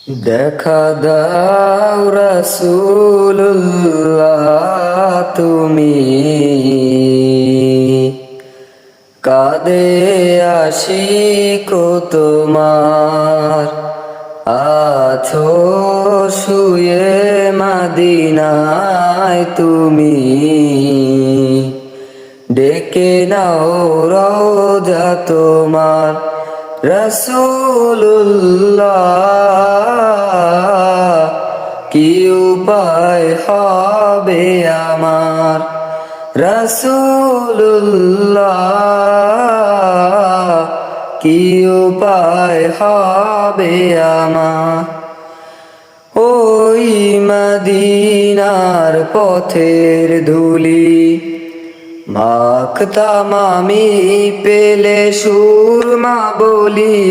দেখা দাও রাসূলুল্লাহ, তুমি কাঁদে আশিক তোমার, আছো শুয়ে মদিনায় তুমি, ডেকে নাও রওজা তোমার। রাসূলুল্লাহ, কি উপায় হবে আমার? রাসূলুল্লাহ, কি উপায় হবে আমার? ওই মদিনার পথের ধুলি মাখতাম আমি, পেলে সুরমা বলি।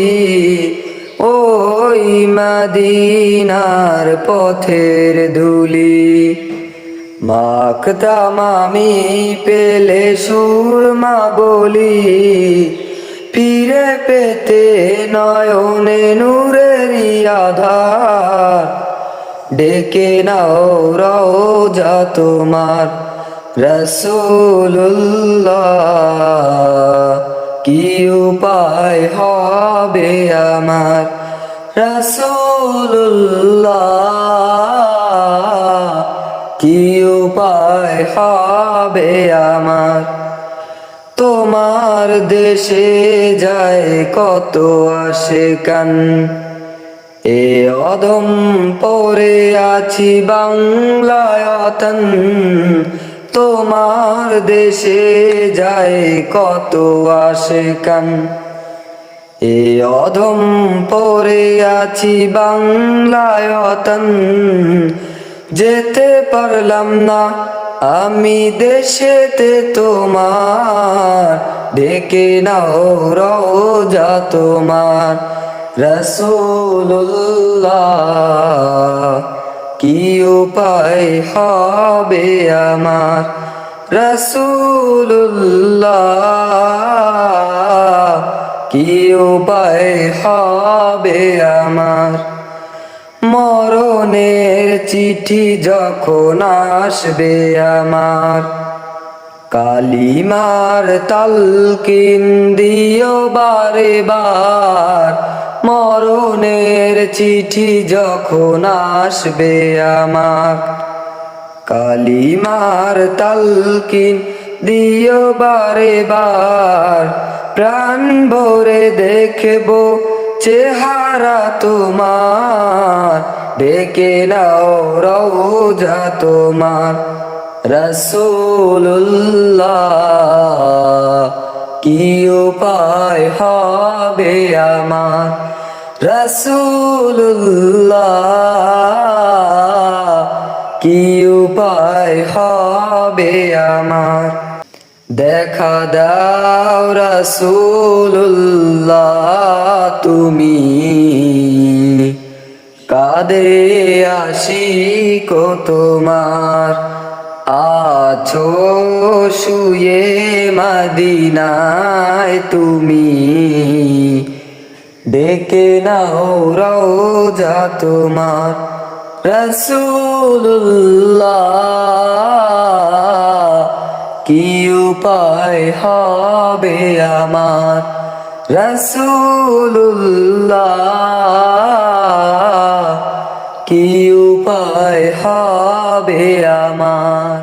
ওই মদিনার পথের ধুলি মাখতাম আমি, পেলে সুরমা বলি। ফিরে পেতে নয়নে নূরেরই আধার, ডেকে নাও রওজা তোমার। রাসূলুল্লাহ, কি উপায় হবে আমার? রাসূলুল্লাহ, কি উপায় হবে আমার? তোমার দেশে যায় কত আশিকান, এ অধম পরে আছি বাংলায় অতন। তোমার দেশে যায় কত আশিকান, এ অধম পরে আছি বাংলায় অতন। যেতে পারলাম না আমি দেশেতে তোমার, ডেকে নাও রওজা তোমার। রাসূলুল্লাহ, কি উপায় হবে আমার? রাসূলুল্লাহ, কি উপায় হবে আমার? মরণের চিঠি যখন আসবে আমার, কালিমার তালকিন দিও বারে বার। মরণের চিঠি যখন আসবে আমার, কালিমার তালকিন দিও বারে বার। প্রাণ ভরে দেখব চেহারা তোমার, ডেকে নাও রওজা তোমার। রাসূলুল্লাহ, কি উপায় হবে আমার? রাসূলুল্লাহ, কি উপায় হবে আমার? দেখা দাও রাসূলুল্লাহ, তুমি কাঁদে আশিক তোমার, আছো শুয়ে মদিনায় তুমি, ডেকে নাও রওজা তোমার। রাসূলুল্লাহ, কি উপায় হবে আমার? রাসূলুল্লাহ, কি উপায় হবে আমার?